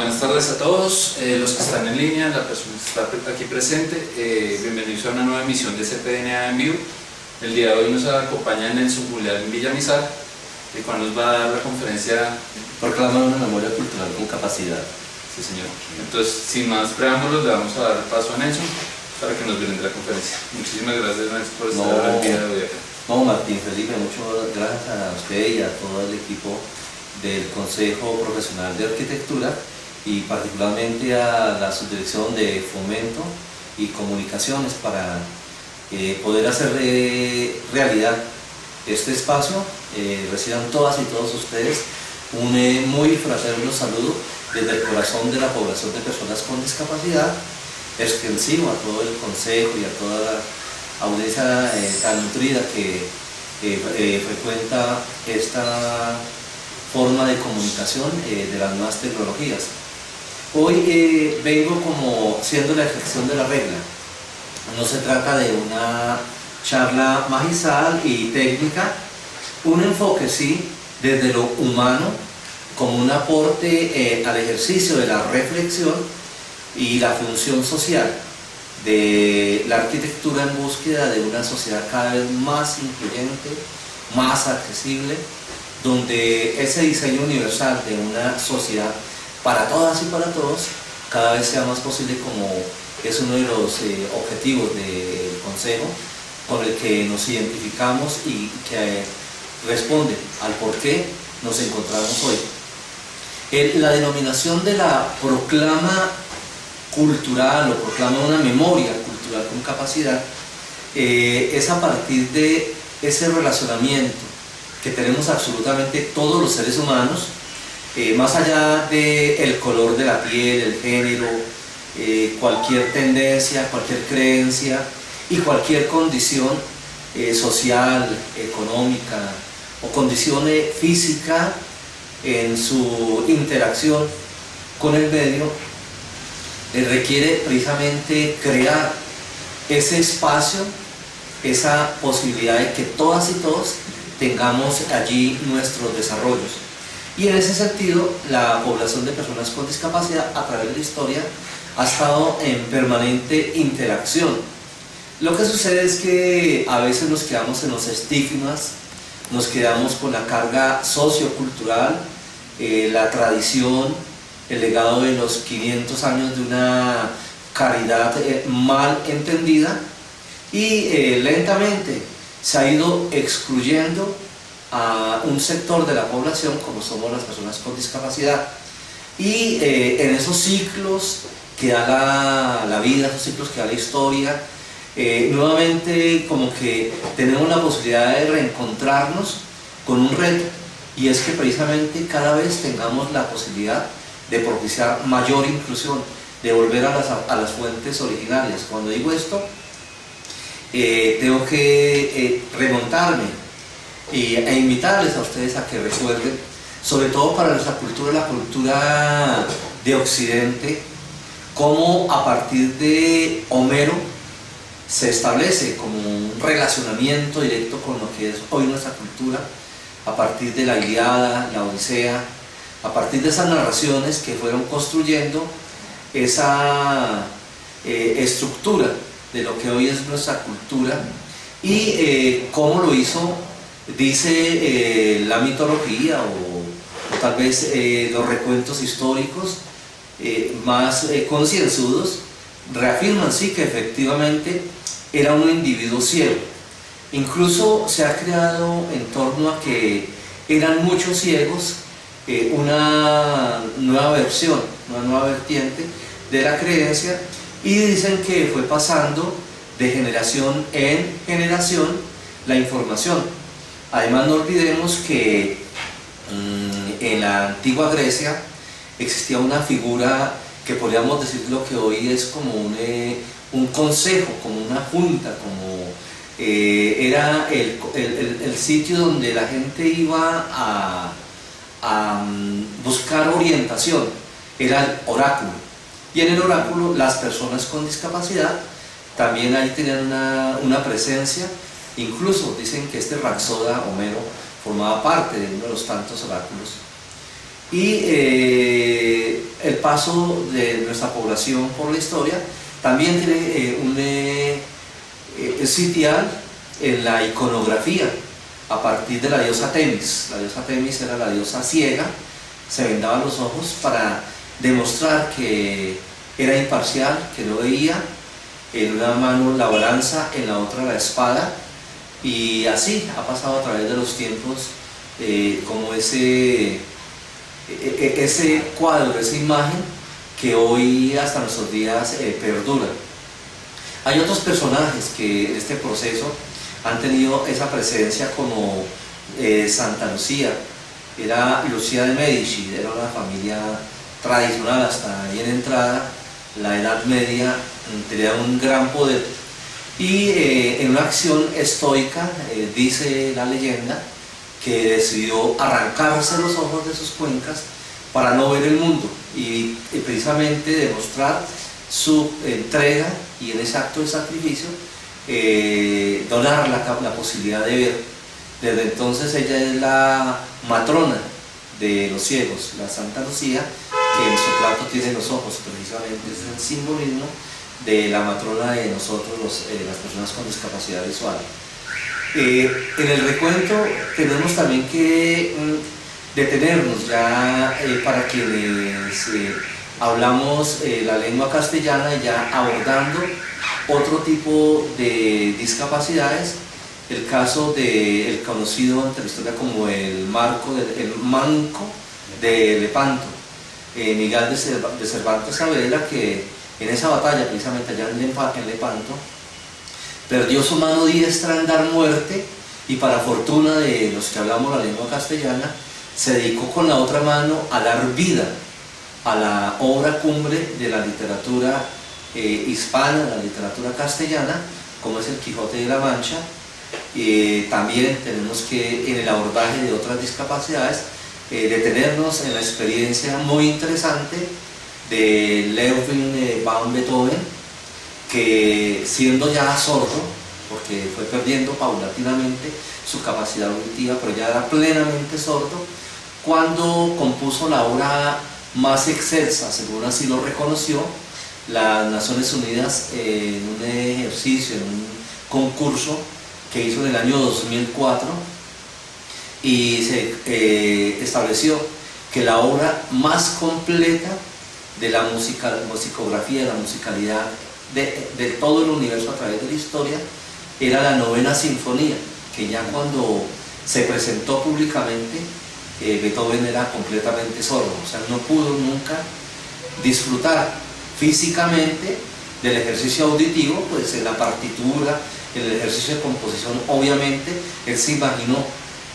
buenas tardes a todos, los que están en línea, la persona que está aquí presente, bienvenidos a una nueva emisión de CPDNA en vivo. El día de hoy nos acompaña Nelson Julián Villamizar, el cual nos va a dar la conferencia Proclama una memoria cultural con capacidad. Sí, señor. Entonces, sin más preámbulos, le vamos a dar paso a Nelson para que nos brinde la conferencia. Muchísimas gracias, Nelson, por estar el día de hoy acá. No, Martín Felipe, muchas gracias a usted y a todo el equipo del Consejo Profesional de Arquitectura y particularmente a la Subdirección de Fomento y Comunicaciones para poder hacer realidad este espacio. Reciban todas y todos ustedes un muy fraterno saludo desde el corazón de la población de personas con discapacidad, extensivo a todo el Consejo y a toda la audiencia tan nutrida que frecuenta esta forma de comunicación de las nuevas tecnologías. Hoy vengo como siendo la excepción de la regla. No se trata de una charla magistral y técnica, un enfoque sí desde lo humano como un aporte al ejercicio de la reflexión y la función social de la arquitectura en búsqueda de una sociedad cada vez más incluyente, más accesible, donde ese diseño universal de una sociedad para todas y para todos cada vez sea más posible, como es uno de los objetivos del Consejo con el que nos identificamos y que responde al por qué nos encontramos hoy. La denominación de la proclama cultural o proclama una memoria cultural con capacidad es a partir de ese relacionamiento que tenemos absolutamente todos los seres humanos, más allá del color de la piel, el género, cualquier tendencia, cualquier creencia y cualquier condición social, económica o condición física en su interacción con el medio, requiere precisamente crear ese espacio, esa posibilidad de que todas y todos tengamos allí nuestros desarrollos. Y en ese sentido, la población de personas con discapacidad a través de la historia ha estado en permanente interacción. Lo que sucede es que a veces nos quedamos en los estigmas, nos quedamos con la carga sociocultural, la tradición, el legado de los 500 años de una caridad mal entendida, y lentamente se ha ido excluyendo a un sector de la población como somos las personas con discapacidad, y en esos ciclos que da la vida, esos ciclos que da la historia, nuevamente como que tenemos la posibilidad de reencontrarnos con un reto, y es que precisamente cada vez tengamos la posibilidad de propiciar mayor inclusión, de volver a las fuentes originarias. Cuando digo esto, tengo que remontarme e invitarles a ustedes a que recuerden, sobre todo para nuestra cultura, la cultura de Occidente, cómo a partir de Homero se establece como un relacionamiento directo con lo que es hoy nuestra cultura, a partir de la Ilíada, la Odisea, a partir de esas narraciones que fueron construyendo esa estructura de lo que hoy es nuestra cultura, y cómo lo hizo, dice la mitología o tal vez los recuentos históricos más concienzudos, reafirman sí que efectivamente era un individuo ciego. Incluso se ha creado en torno a que eran muchos ciegos una nueva versión, una nueva vertiente de la creencia, y dicen que fue pasando de generación en generación la información. Además, no olvidemos que en la antigua Grecia existía una figura que podríamos decir lo que hoy es como un consejo, como una junta, como era el sitio donde la gente iba a buscar orientación, era el oráculo. Y en el oráculo las personas con discapacidad también ahí tenían una presencia. Incluso dicen que este Rapsoda, Homero, formaba parte de uno de los tantos oráculos. Y el paso de nuestra población por la historia también tiene es sitial en la iconografía a partir de la diosa Temis. La diosa Temis era la diosa ciega, se vendaba los ojos para demostrar que era imparcial, que no veía, en una mano la balanza, en la otra la espada, y así ha pasado a través de los tiempos como ese cuadro, esa imagen que hoy hasta nuestros días perdura. Hay otros personajes que en este proceso han tenido esa presencia, como Santa Lucía. Era Lucía de Medici, era una familia tradicional hasta ahí en entrada, la Edad Media, tenía un gran poder, y en una acción estoica, dice la leyenda, que decidió arrancarse los ojos de sus cuencas para no ver el mundo y precisamente demostrar su entrega, y en ese acto de sacrificio donar la posibilidad de ver. Desde entonces ella es la matrona de los ciegos, la Santa Lucía, que en su plato tiene los ojos, precisamente es el simbolismo de la matrona de nosotros, las personas con discapacidad visual. En el recuento tenemos también que detenernos ya para quienes hablamos la lengua castellana, ya abordando otro tipo de discapacidades. El caso del conocido ante la historia como el manco de Lepanto, Miguel de Cervantes Saavedra, que en esa batalla, precisamente allá en Lepanto, perdió su mano diestra en dar muerte, y para fortuna de los que hablamos la lengua castellana, se dedicó con la otra mano a dar vida a la obra cumbre de la literatura hispana, la literatura castellana, como es el Quijote de la Mancha. También tenemos que, en el abordaje de otras discapacidades, detenernos en la experiencia muy interesante de Ludwig van Beethoven, que siendo ya sordo, porque fue perdiendo paulatinamente su capacidad auditiva, pero ya era plenamente sordo, cuando compuso la obra más excelsa, según así lo reconoció las Naciones Unidas en un ejercicio, en un concurso que hizo en el año 2004, y se estableció que la obra más completa de la musicografía, de la musicalidad de todo el universo a través de la historia, era la Novena Sinfonía, que ya cuando se presentó públicamente, Beethoven era completamente sordo, o sea, no pudo nunca disfrutar físicamente del ejercicio auditivo, pues en la partitura, en el ejercicio de composición, obviamente, él se imaginó,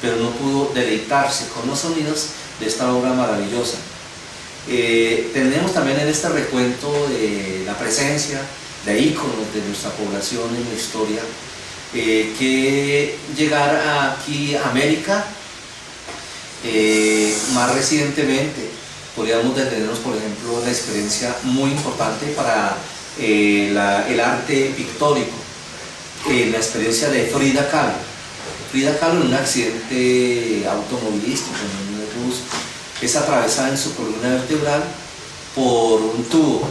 pero no pudo deleitarse con los sonidos de esta obra maravillosa. Tenemos también en este recuento la presencia de íconos de nuestra población en la historia, que llegar aquí a América más recientemente. Podríamos detenernos, por ejemplo, en la experiencia muy importante para el arte pictórico, la experiencia de Frida Kahlo. Frida Kahlo, en un accidente automovilístico, en un bus, es atravesada en su columna vertebral por un tubo.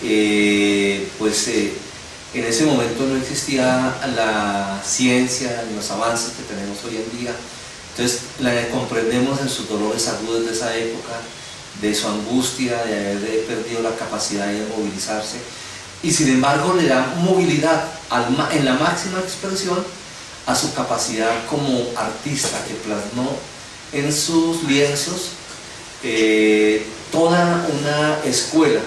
En ese momento no existía la ciencia ni los avances que tenemos hoy en día, entonces la comprendemos en sus dolores agudos de esa época, de su angustia de haber perdido la capacidad de movilizarse, y sin embargo le da movilidad en la máxima expresión a su capacidad como artista, que plasmó en sus lienzos toda una escuela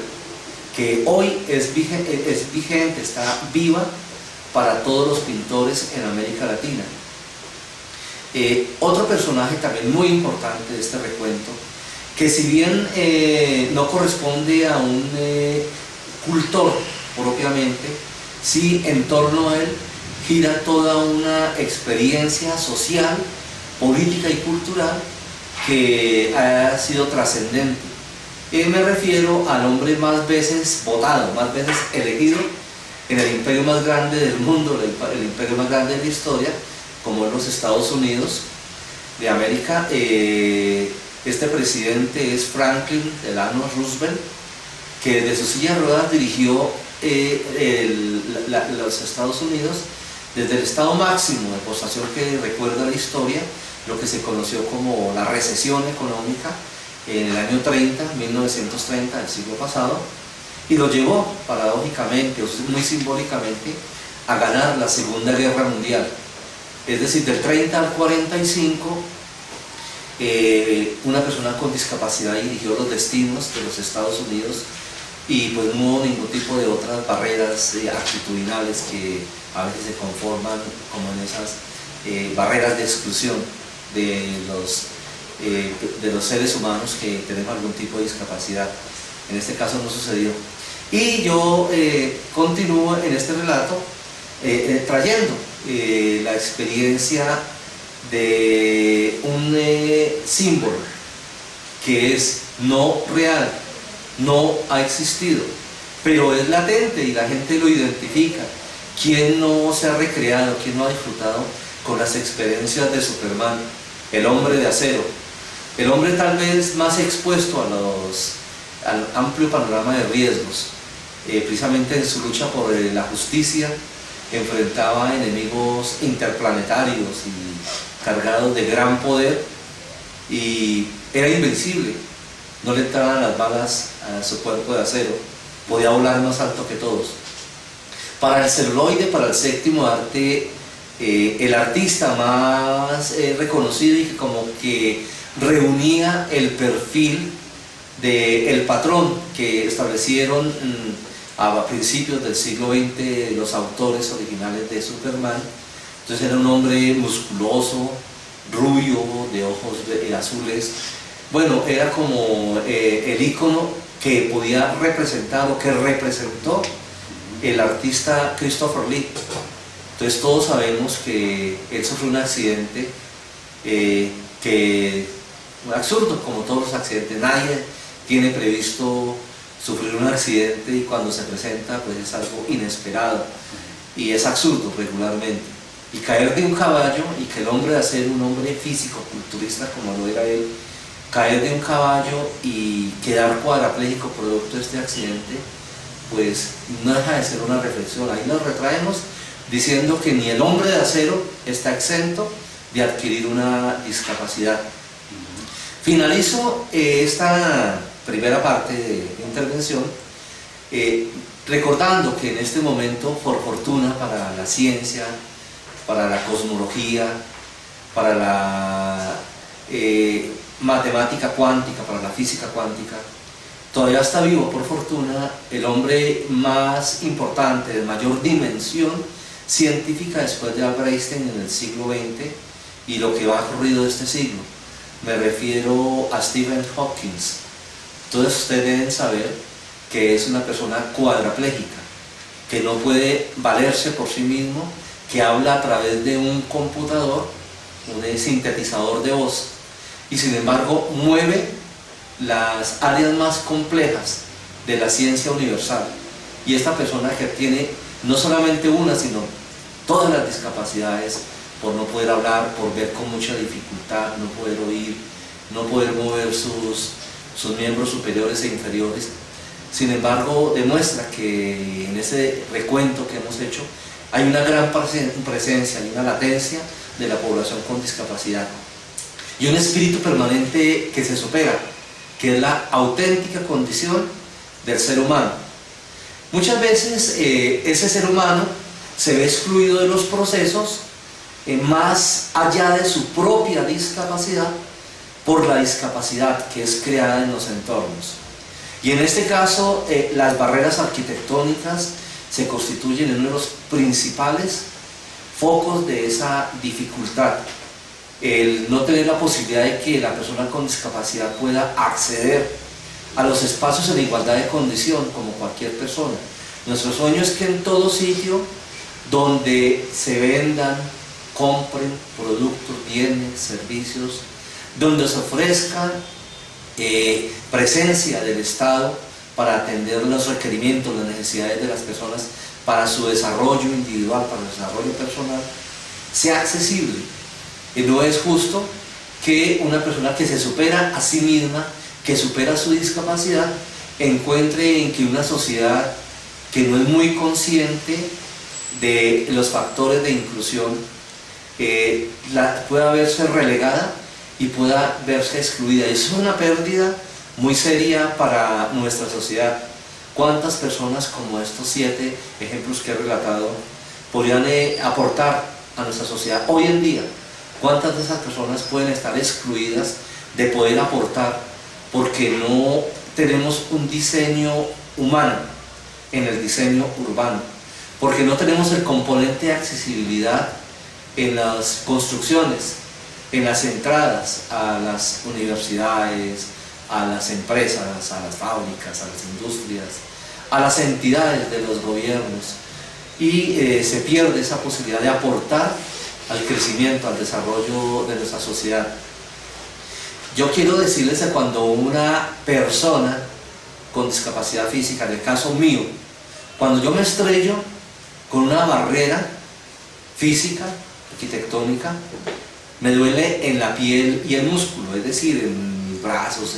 que hoy es vigente, está viva para todos los pintores en América Latina. Otro personaje también muy importante de este recuento, que si bien no corresponde a un cultor propiamente, sí en torno a él gira toda una experiencia social, política y cultural que ha sido trascendente. Me refiero al hombre más veces votado, más veces elegido en el imperio más grande del mundo, el imperio más grande de la historia, como en los Estados Unidos de América. Este presidente es Franklin Delano Roosevelt, que desde su silla de ruedas dirigió los Estados Unidos desde el estado máximo de postración que recuerda la historia, lo que se conoció como la recesión económica en el año 1930 del siglo pasado, y lo llevó paradójicamente, o muy simbólicamente, a ganar la Segunda Guerra Mundial. Es decir, del 30 al 45, una persona con discapacidad dirigió los destinos de los Estados Unidos, y pues no hubo ningún tipo de otras barreras actitudinales que a veces se conforman como en esas barreras de exclusión de los seres humanos que tenemos algún tipo de discapacidad. En este caso no sucedió. Y yo continúo en este relato trayendo la experiencia de un símbolo que es no real, no ha existido, pero es latente y la gente lo identifica. ¿Quién no se ha recreado, quién no ha disfrutado con las experiencias de Superman, el hombre de acero? El hombre tal vez más expuesto al amplio panorama de riesgos, precisamente en su lucha por la justicia, enfrentaba enemigos interplanetarios y cargados de gran poder, y era invencible, no le entraban las balas a su cuerpo de acero, podía volar más alto que todos. Para el celuloide, para el séptimo arte, el artista más reconocido y que como que reunía el perfil del patrón que establecieron a principios del siglo XX los autores originales de Superman. Entonces era un hombre musculoso, rubio, de ojos azules. Bueno, era como el ícono que podía representar o que representó el artista Christopher Lee. Entonces todos sabemos que él sufrió un accidente absurdo, como todos los accidentes. Nadie tiene previsto sufrir un accidente, y cuando se presenta pues es algo inesperado y es absurdo regularmente. Y caer de un caballo, y que el hombre de acero, un hombre físico, culturista como lo era él, caer de un caballo y quedar cuadrapléjico producto de este accidente, pues no deja de ser una reflexión. Ahí nos retraemos diciendo que ni el hombre de acero está exento de adquirir una discapacidad. Finalizo esta primera parte de intervención recordando que en este momento, por fortuna para la ciencia, para la cosmología, para la matemática cuántica, para la física cuántica, todavía está vivo, por fortuna, el hombre más importante, de mayor dimensión científica después de Albert Einstein en el siglo XX y lo que va ocurrido de este siglo. Me refiero a Stephen Hawking. Todos ustedes deben saber que es una persona cuadraplégica, que no puede valerse por sí mismo, que habla a través de un computador, un sintetizador de voz, y sin embargo mueve las áreas más complejas de la ciencia universal. Y esta persona que tiene no solamente una, sino todas las discapacidades, por no poder hablar, por ver con mucha dificultad, no poder oír, no poder mover sus miembros superiores e inferiores. Sin embargo, demuestra que en ese recuento que hemos hecho hay una gran presencia, hay una latencia de la población con discapacidad y un espíritu permanente que se supera, que es la auténtica condición del ser humano. Muchas veces ese ser humano se ve excluido de los procesos más allá de su propia discapacidad, por la discapacidad que es creada en los entornos. Y en este caso, las barreras arquitectónicas se constituyen en uno de los principales focos de esa dificultad. El no tener la posibilidad de que la persona con discapacidad pueda acceder a los espacios en igualdad de condición como cualquier persona. Nuestro sueño es que en todo sitio donde se vendan, compren productos, bienes, servicios, donde se ofrezca presencia del Estado para atender los requerimientos, las necesidades de las personas para su desarrollo individual, para el desarrollo personal, sea accesible. Y no es justo que una persona que se supera a sí misma, que supera su discapacidad, encuentre en que una sociedad que no es muy consciente de los factores de inclusión pueda verse relegada y pueda verse excluida. Eso es una pérdida muy seria para nuestra sociedad. ¿Cuántas personas como estos 7 ejemplos que he relatado podrían aportar a nuestra sociedad hoy en día? ¿Cuántas de esas personas pueden estar excluidas de poder aportar porque no tenemos un diseño humano en el diseño urbano? Porque no tenemos el componente de accesibilidad en las construcciones, en las entradas a las universidades, a las empresas, a las fábricas, a las industrias, a las entidades de los gobiernos, y se pierde esa posibilidad de aportar al crecimiento, al desarrollo de nuestra sociedad. Yo quiero decirles que cuando una persona con discapacidad física, en el caso mío, cuando yo me estrello con una barrera física, arquitectónica, me duele en la piel y el músculo, es decir, en mis brazos,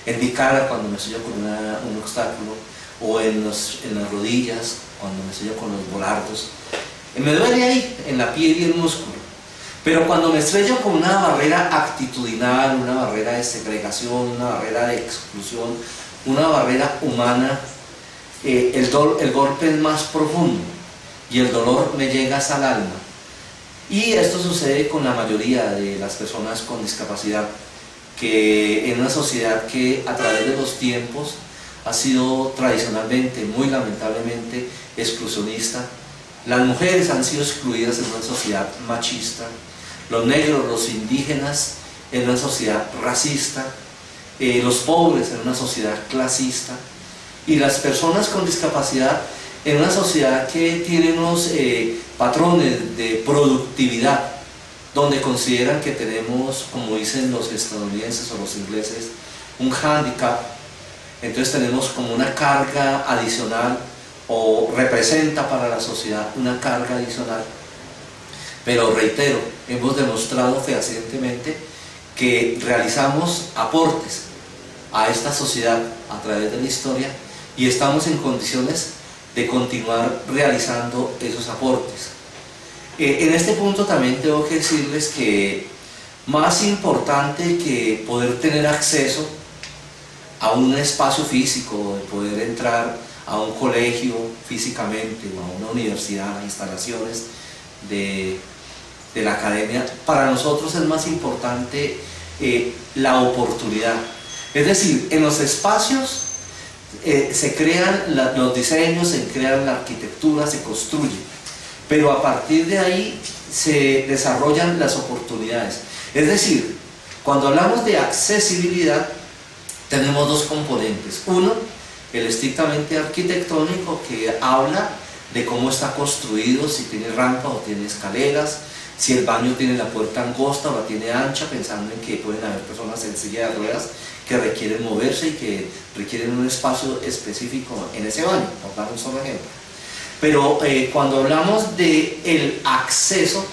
en mi cara cuando me estrello con un obstáculo, o en las rodillas cuando me estrello con los volardos. Me duele ahí, en la piel y el músculo. Pero cuando me estrello con una barrera actitudinal, una barrera de segregación, una barrera de exclusión, una barrera humana, el golpe es más profundo y el dolor me llega hasta el alma. Y esto sucede con la mayoría de las personas con discapacidad, que en una sociedad que a través de los tiempos ha sido tradicionalmente, muy lamentablemente, exclusionista. Las mujeres han sido excluidas en una sociedad machista, los negros, los indígenas en una sociedad racista, los pobres en una sociedad clasista, y las personas con discapacidad en una sociedad que tiene unos patrones de productividad, donde consideran que tenemos, como dicen los estadounidenses o los ingleses, un handicap. Entonces tenemos como una carga adicional, o representa para la sociedad una carga adicional. Pero reitero, hemos demostrado fehacientemente que realizamos aportes a esta sociedad a través de la historia y estamos en condiciones de continuar realizando esos aportes. En este punto también tengo que decirles que más importante que poder tener acceso a un espacio físico, de poder entrar a un colegio físicamente o a una universidad, a instalaciones de la academia, para nosotros es más importante la oportunidad. Es decir, en los espacios se crean los diseños, se crean la arquitectura, se construye, pero a partir de ahí se desarrollan las oportunidades. Es decir, cuando hablamos de accesibilidad tenemos dos componentes. Uno, el estrictamente arquitectónico, que habla de cómo está construido, si tiene rampa o tiene escaleras, si el baño tiene la puerta angosta o la tiene ancha, pensando en que pueden haber personas en silla de ruedas que requieren moverse y que requieren un espacio específico en ese baño, por dar un solo ejemplo. Pero cuando hablamos del acceso,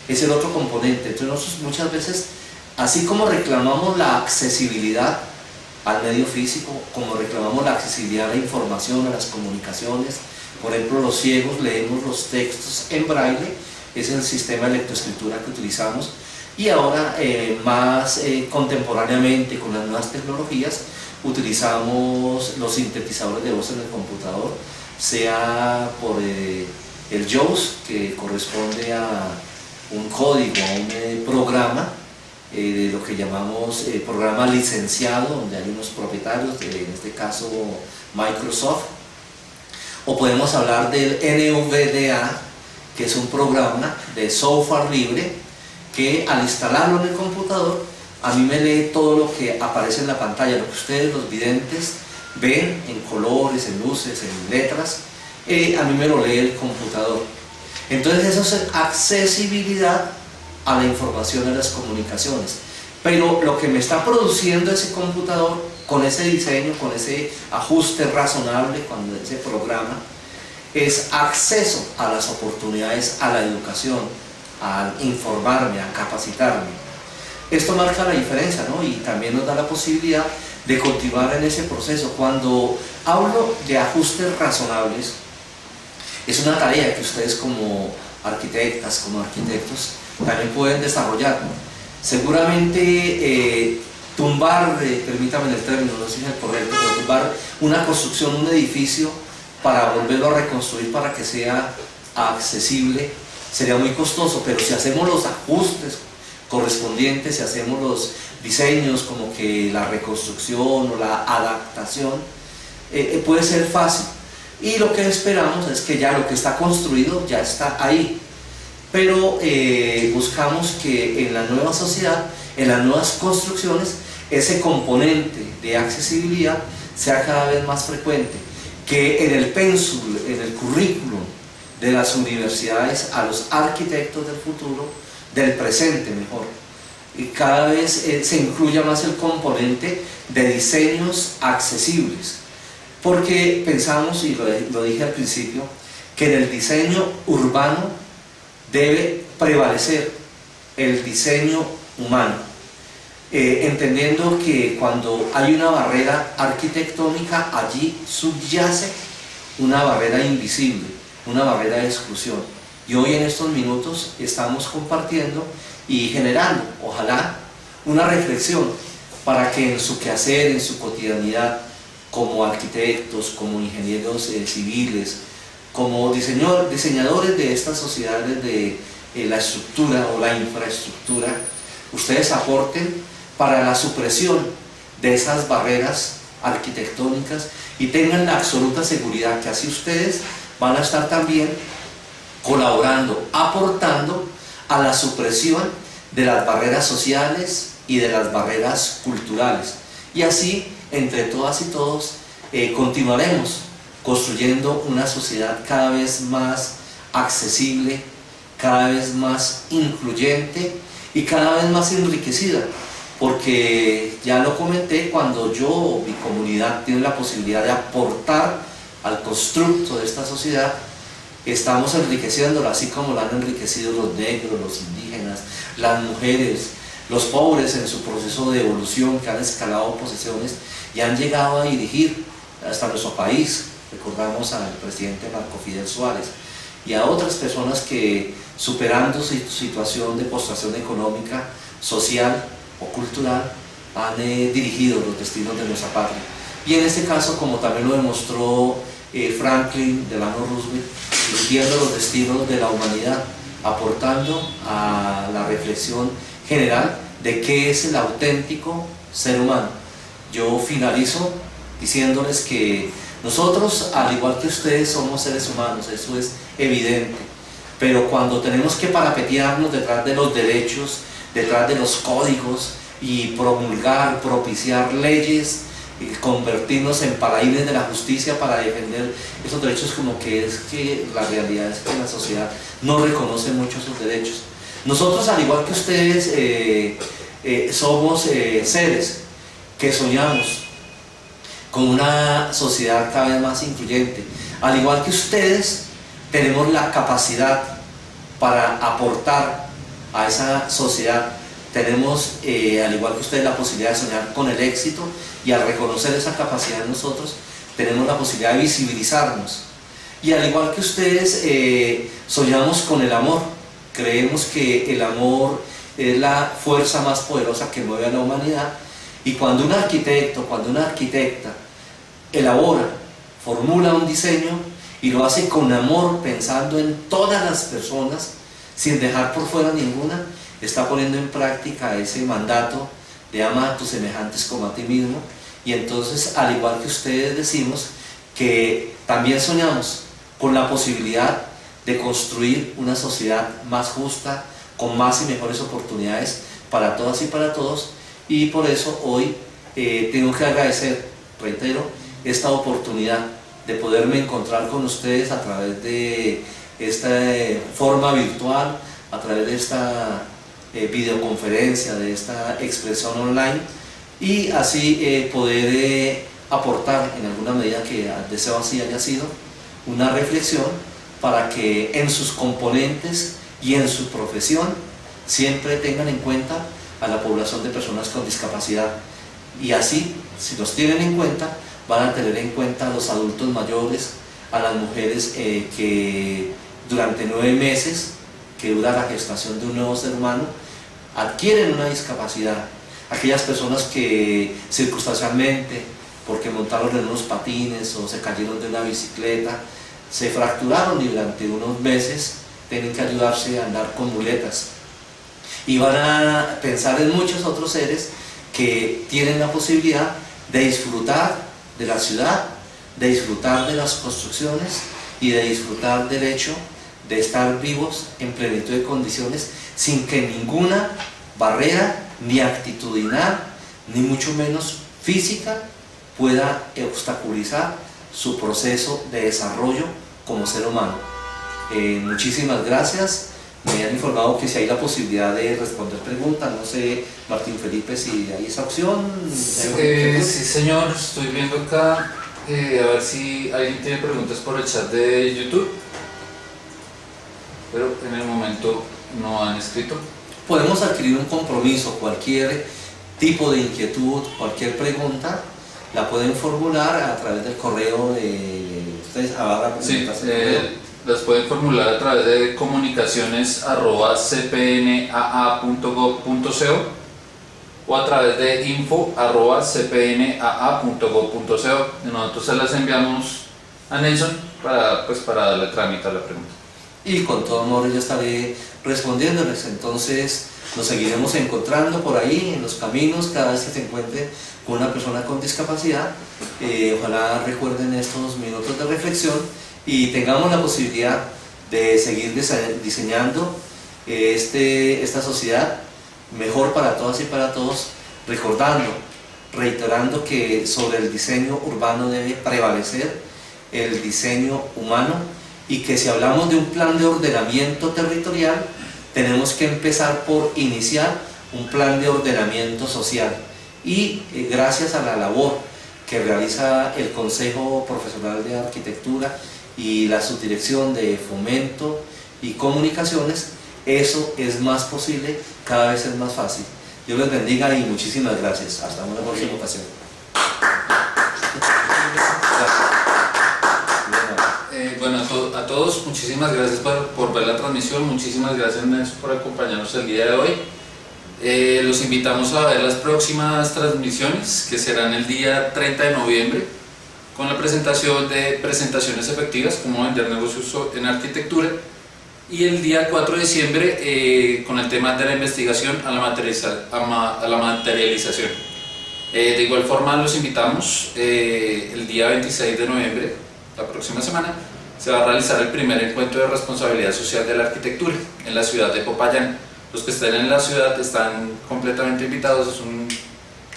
es el otro componente. Entonces nosotros muchas veces, así como reclamamos la accesibilidad al medio físico, como reclamamos la accesibilidad a la información, a las comunicaciones, por ejemplo, los ciegos leemos los textos en braille, es el sistema de lectoescritura que utilizamos, y ahora más contemporáneamente con las nuevas tecnologías utilizamos los sintetizadores de voz en el computador, sea por el JAWS, que corresponde a un código, a un programa, de lo que llamamos programa licenciado, donde hay unos propietarios, en este caso Microsoft, o podemos hablar del NVDA, que es un programa de software libre que al instalarlo en el computador a mí me lee todo lo que aparece en la pantalla, lo que ustedes los videntes ven en colores, en luces, en letras, a mí me lo lee el computador. Entonces eso es accesibilidad a la información y las comunicaciones. Pero lo que me está produciendo ese computador con ese diseño, con ese ajuste razonable, cuando ese programa, es acceso a las oportunidades, a la educación, a informarme, a capacitarme. esto marca la diferencia, ¿no? Y también nos da la posibilidad de continuar en ese proceso. Cuando hablo de ajustes razonables, es una tarea que ustedes como arquitectas, como arquitectos, también pueden desarrollar. Seguramente tumbar, permítame el término, no sé si es el correcto, pero tumbar una construcción, un edificio, para volverlo a reconstruir para que sea accesible, sería muy costoso, pero si hacemos los ajustes correspondientes, si hacemos los diseños como que la reconstrucción o la adaptación, puede ser fácil. Y lo que esperamos es que ya lo que está construido ya está ahí, pero buscamos que en la nueva sociedad, en las nuevas construcciones, ese componente de accesibilidad sea cada vez más frecuente, que en el pénsul, en el currículum de las universidades a los arquitectos del futuro, del presente mejor, y cada vez se incluya más el componente de diseños accesibles, porque pensamos, y lo dije al principio, que en el diseño urbano debe prevalecer el diseño humano, entendiendo que cuando hay una barrera arquitectónica, allí subyace una barrera invisible, una barrera de exclusión. Y hoy en estos minutos estamos compartiendo y generando, ojalá, una reflexión para que en su quehacer, en su cotidianidad, como arquitectos, como ingenieros civiles, como diseñadores de estas sociedades de la estructura o la infraestructura, ustedes aporten para la supresión de esas barreras arquitectónicas y tengan la absoluta seguridad que así ustedes van a estar también colaborando, aportando a la supresión de las barreras sociales y de las barreras culturales. Y así, entre todas y todos, continuaremos construyendo una sociedad cada vez más accesible, cada vez más incluyente y cada vez más enriquecida, porque ya lo comenté, cuando yo o mi comunidad tiene la posibilidad de aportar al constructo de esta sociedad, estamos enriqueciéndola, así como la han enriquecido los negros, los indígenas, las mujeres, los pobres en su proceso de evolución, que han escalado posiciones y han llegado a dirigir hasta nuestro país. Recordamos al presidente Marco Fidel Suárez y a otras personas que, superando su situación de postración económica, social o cultural, han dirigido los destinos de nuestra patria. Y en este caso, como también lo demostró Franklin Delano Roosevelt, dirigiendo los destinos de la humanidad, aportando a la reflexión general de qué es el auténtico ser humano. Yo finalizo diciéndoles que nosotros, al igual que ustedes, somos seres humanos, eso es evidente, pero cuando tenemos que parapetearnos detrás de los derechos, detrás de los códigos y promulgar, propiciar leyes, convertirnos en paladines de la justicia para defender esos derechos, como que es que la realidad es que la sociedad no reconoce mucho esos derechos. Nosotros, al igual que ustedes, somos seres que soñamos con una sociedad cada vez más incluyente. Al igual que ustedes, tenemos la capacidad para aportar a esa sociedad. Tenemos, al igual que ustedes, la posibilidad de soñar con el éxito, y al reconocer esa capacidad en nosotros, tenemos la posibilidad de visibilizarnos. Y al igual que ustedes, soñamos con el amor. Creemos que el amor es la fuerza más poderosa que mueve a la humanidad, y cuando un arquitecto, cuando una arquitecta elabora, formula un diseño y lo hace con amor, pensando en todas las personas, sin dejar por fuera ninguna, está poniendo en práctica ese mandato de ama a tus semejantes como a ti mismo. Y entonces, al igual que ustedes, decimos que también soñamos con la posibilidad de construir una sociedad más justa, con más y mejores oportunidades para todas y para todos. Y por eso hoy tengo que agradecer, reitero, esta oportunidad de poderme encontrar con ustedes a través de esta forma virtual, a través de esta videoconferencia, de esta expresión online, y así poder aportar en alguna medida, que deseo así haya sido, una reflexión para que en sus componentes y en su profesión siempre tengan en cuenta a la población de personas con discapacidad. Y así, si los tienen en cuenta, van a tener en cuenta a los adultos mayores, a las mujeres que durante 9 meses, que dura la gestación de un nuevo ser humano, adquieren una discapacidad. Aquellas personas que circunstancialmente, porque montaron en unos patines o se cayeron de una bicicleta, se fracturaron y durante unos meses tienen que ayudarse a andar con muletas. Y van a pensar en muchos otros seres que tienen la posibilidad de disfrutar de la ciudad, de disfrutar de las construcciones y de disfrutar del hecho de estar vivos en plenitud de condiciones sin que ninguna barrera ni actitudinal, ni mucho menos física, pueda obstaculizar su proceso de desarrollo como ser humano. Muchísimas gracias. Me han informado que si hay la posibilidad de responder preguntas, no sé, Martín Felipe, si hay esa opción. Sí, señor, estoy viendo acá, a ver si alguien tiene preguntas por el chat de YouTube, pero en el momento no han escrito. Podemos adquirir un compromiso, cualquier tipo de inquietud, cualquier pregunta, la pueden formular a través del correo de ustedes. Sí, las pueden formular a través de comunicaciones@cpnaa.gov.co o a través de info@cpnaa.gov.co. Nosotros se las enviamos a Nelson para darle trámite a la pregunta. Y con todo amor yo estaré respondiéndoles. Entonces nos seguiremos encontrando por ahí en los caminos cada vez que se encuentre con una persona con discapacidad. Ojalá recuerden estos minutos de reflexión y tengamos la posibilidad de seguir diseñando esta sociedad mejor para todas y para todos, reiterando que sobre el diseño urbano debe prevalecer el diseño humano, y que si hablamos de un plan de ordenamiento territorial, tenemos que empezar por iniciar un plan de ordenamiento social. Y gracias a la labor que realiza el Consejo Profesional de Arquitectura y la Subdirección de Fomento y Comunicaciones, eso es más posible, cada vez es más fácil. Dios les bendiga y muchísimas gracias. Hasta una próxima ocasión. Bueno, a todos, muchísimas gracias por ver la transmisión, muchísimas gracias Nelson por acompañarnos el día de hoy. Los invitamos a ver las próximas transmisiones, que serán el día 30 de noviembre, con la presentación de presentaciones efectivas, cómo vender negocios en arquitectura, y el día 4 de diciembre con el tema de la investigación a la materialización. De igual forma los invitamos el día 26 de noviembre, la próxima semana, se va a realizar el primer encuentro de responsabilidad social de la arquitectura en la ciudad de Popayán. Los que estén en la ciudad están completamente invitados,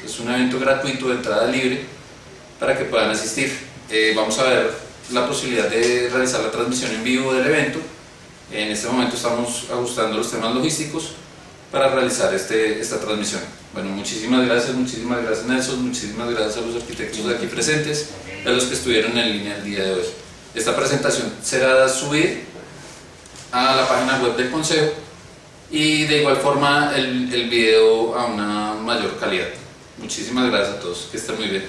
es un evento gratuito de entrada libre para que puedan asistir. Vamos a ver la posibilidad de realizar la transmisión en vivo del evento. En este momento estamos ajustando los temas logísticos para realizar esta transmisión. Bueno, muchísimas gracias Nelson, muchísimas gracias a los arquitectos de aquí presentes, a los que estuvieron en línea el día de hoy. Esta presentación será subida a la página web del Consejo y de igual forma el video a una mayor calidad. Muchísimas gracias a todos, que estén muy bien.